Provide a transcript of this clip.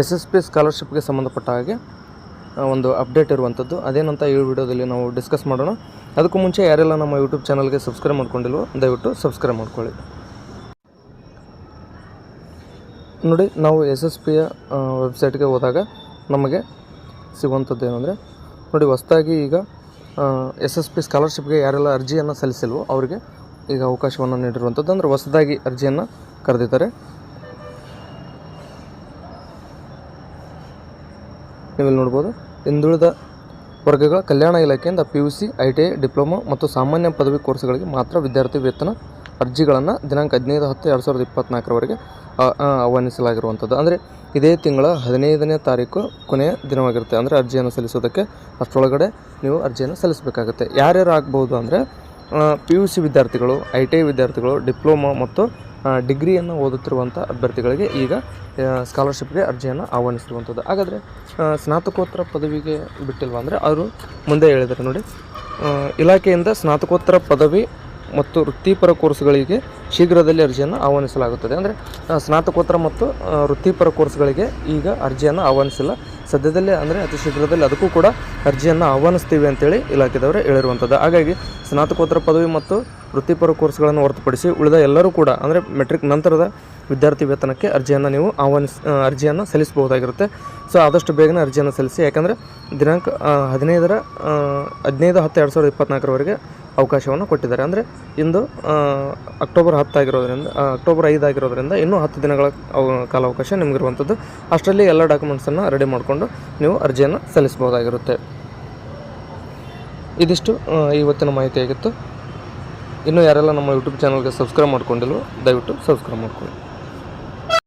SSP ಸ್ಕಾಲರ್ಶಿಪ್ಗೆ ಸಂಬಂಧಪಟ್ಟ ಹಾಗೆ ಒಂದು ಅಪ್ಡೇಟ್ ಇರುವಂಥದ್ದು. ಅದೇನಂತ ಈ ವಿಡಿಯೋದಲ್ಲಿ ನಾವು ಡಿಸ್ಕಸ್ ಮಾಡೋಣ. ಅದಕ್ಕೂ ಮುಂಚೆ ಯಾರೆಲ್ಲ ನಮ್ಮ ಯೂಟ್ಯೂಬ್ ಚಾನಲ್ಗೆ ಸಬ್ಸ್ಕ್ರೈಬ್ ಮಾಡ್ಕೊಂಡಿಲ್ವೋ ದಯವಿಟ್ಟು ಸಬ್ಸ್ಕ್ರೈಬ್ ಮಾಡ್ಕೊಳ್ಳಿ. ನೋಡಿ, ನಾವು SSPಯ ವೆಬ್ಸೈಟ್ಗೆ ಹೋದಾಗ ನಮಗೆ ಸಿಗುವಂಥದ್ದು ಏನಂದರೆ, ನೋಡಿ ಹೊಸದಾಗಿ ಈಗ SSP ಸ್ಕಾಲರ್ಶಿಪ್ಗೆ ಯಾರೆಲ್ಲ ಅರ್ಜಿಯನ್ನು ಸಲ್ಲಿಸಿಲ್ವೋ ಅವರಿಗೆ ಈಗ ಅವಕಾಶವನ್ನು ನೀಡಿರುವಂಥದ್ದು. ಅಂದರೆ ಹೊಸದಾಗಿ ಅರ್ಜಿಯನ್ನು ಕರೆದಿದ್ದಾರೆ. ನೀವಿಲ್ಲಿ ನೋಡ್ಬೋದು, ಹಿಂದುಳಿದ ವರ್ಗಗಳ ಕಲ್ಯಾಣ ಇಲಾಖೆಯಿಂದ PUC, ITI, ಡಿಪ್ಲೊಮಾ ಮತ್ತು ಸಾಮಾನ್ಯ ಪದವಿ ಕೋರ್ಸ್ಗಳಿಗೆ ಮಾತ್ರ ವಿದ್ಯಾರ್ಥಿ ವೇತನ ಅರ್ಜಿಗಳನ್ನು ದಿನಾಂಕ 15/10/2024 ಆಹ್ವಾನಿಸಲಾಗಿರುವಂಥದ್ದು. ಅಂದರೆ ಇದೇ ತಿಂಗಳ 15ನೇ ತಾರೀಕು ಕೊನೆಯ ದಿನವಾಗಿರುತ್ತೆ. ಅಂದರೆ ಅರ್ಜಿಯನ್ನು ಸಲ್ಲಿಸೋದಕ್ಕೆ ಅಷ್ಟರೊಳಗಡೆ ನೀವು ಅರ್ಜಿಯನ್ನು ಸಲ್ಲಿಸಬೇಕಾಗುತ್ತೆ. ಯಾರ್ಯಾರು ಆಗ್ಬೋದು ಅಂದರೆ PUC ವಿದ್ಯಾರ್ಥಿಗಳು, ITI ವಿದ್ಯಾರ್ಥಿಗಳು, ಡಿಪ್ಲೊಮಾ ಮತ್ತು ಡಿಗ್ರಿಯನ್ನು ಓದುತ್ತಿರುವಂಥ ಅಭ್ಯರ್ಥಿಗಳಿಗೆ ಈಗ ಸ್ಕಾಲರ್ಶಿಪ್ಗೆ ಅರ್ಜಿಯನ್ನು ಆಹ್ವಾನಿಸಿರುವಂಥದ್ದು. ಹಾಗಾದರೆ ಸ್ನಾತಕೋತ್ತರ ಪದವಿಗೆ ಬಿಟ್ಟಿಲ್ವ ಅಂದರೆ ಅವರು ಮುಂದೆ ಹೇಳಿದ್ದಾರೆ. ನೋಡಿ, ಇಲಾಖೆಯಿಂದ ಸ್ನಾತಕೋತ್ತರ ಪದವಿ ಮತ್ತು ವೃತ್ತಿಪರ ಕೋರ್ಸ್ಗಳಿಗೆ ಶೀಘ್ರದಲ್ಲಿ ಅರ್ಜಿಯನ್ನು ಆಹ್ವಾನಿಸಲಾಗುತ್ತದೆ. ಅಂದರೆ ಸ್ನಾತಕೋತ್ತರ ಮತ್ತು ವೃತ್ತಿಪರ ಕೋರ್ಸ್ಗಳಿಗೆ ಈಗ ಅರ್ಜಿಯನ್ನು ಆಹ್ವಾನಿಸಿಲ್ಲ, ಸದ್ಯದಲ್ಲೇ ಅಂದರೆ ಅತಿ ಶೀಘ್ರದಲ್ಲಿ ಅದಕ್ಕೂ ಕೂಡ ಅರ್ಜಿಯನ್ನು ಆಹ್ವಾನಿಸ್ತೀವಿ ಅಂತೇಳಿ ಇಲಾಖೆದವರೇ ಹೇಳಿರುವಂಥದ್ದು. ಹಾಗಾಗಿ ಸ್ನಾತಕೋತ್ತರ ಪದವಿ ಮತ್ತು ವೃತ್ತಿಪರ ಕೋರ್ಸ್ಗಳನ್ನು ಹೊರತುಪಡಿಸಿ ಉಳಿದ ಎಲ್ಲರೂ ಕೂಡ ಅಂದರೆ ಮೆಟ್ರಿಕ್ ನಂತರದ ವಿದ್ಯಾರ್ಥಿ ವೇತನಕ್ಕೆ ಅರ್ಜಿಯನ್ನು ಸಲ್ಲಿಸಬಹುದಾಗಿರುತ್ತೆ. ಸೊ ಆದಷ್ಟು ಬೇಗನೆ ಅರ್ಜಿಯನ್ನು ಸಲ್ಲಿಸಿ, ಯಾಕಂದರೆ ದಿನಾಂಕ 15/10/2024 ಅವಕಾಶವನ್ನು ಕೊಟ್ಟಿದ್ದಾರೆ. ಅಂದರೆ ಇಂದು ಅಕ್ಟೋಬರ್ 5 ಆಗಿರೋದ್ರಿಂದ ಇನ್ನೂ 10 ದಿನಗಳ ಕಾಲಾವಕಾಶ ನಿಮಗಿರುವಂಥದ್ದು. ಅಷ್ಟರಲ್ಲಿ ಎಲ್ಲ ಡಾಕ್ಯುಮೆಂಟ್ಸನ್ನು ರೆಡಿ ಮಾಡಿಕೊಂಡು ನೀವು ಅರ್ಜಿಯನ್ನು ಸಲ್ಲಿಸಬಹುದಾಗಿರುತ್ತೆ. ಇದಿಷ್ಟು ಇವತ್ತಿನ ಮಾಹಿತಿಯಾಗಿತ್ತು. ಇನ್ನೂ ಯಾರೆಲ್ಲ ನಮ್ಮ ಯೂಟ್ಯೂಬ್ ಚಾನಲ್ಗೆ ಸಬ್ಸ್ಕ್ರೈಬ್ ಮಾಡ್ಕೊಂಡಿಲ್ವೋ ದಯವಿಟ್ಟು ಸಬ್ಸ್ಕ್ರೈಬ್ ಮಾಡ್ಕೊಳ್ಳಿ.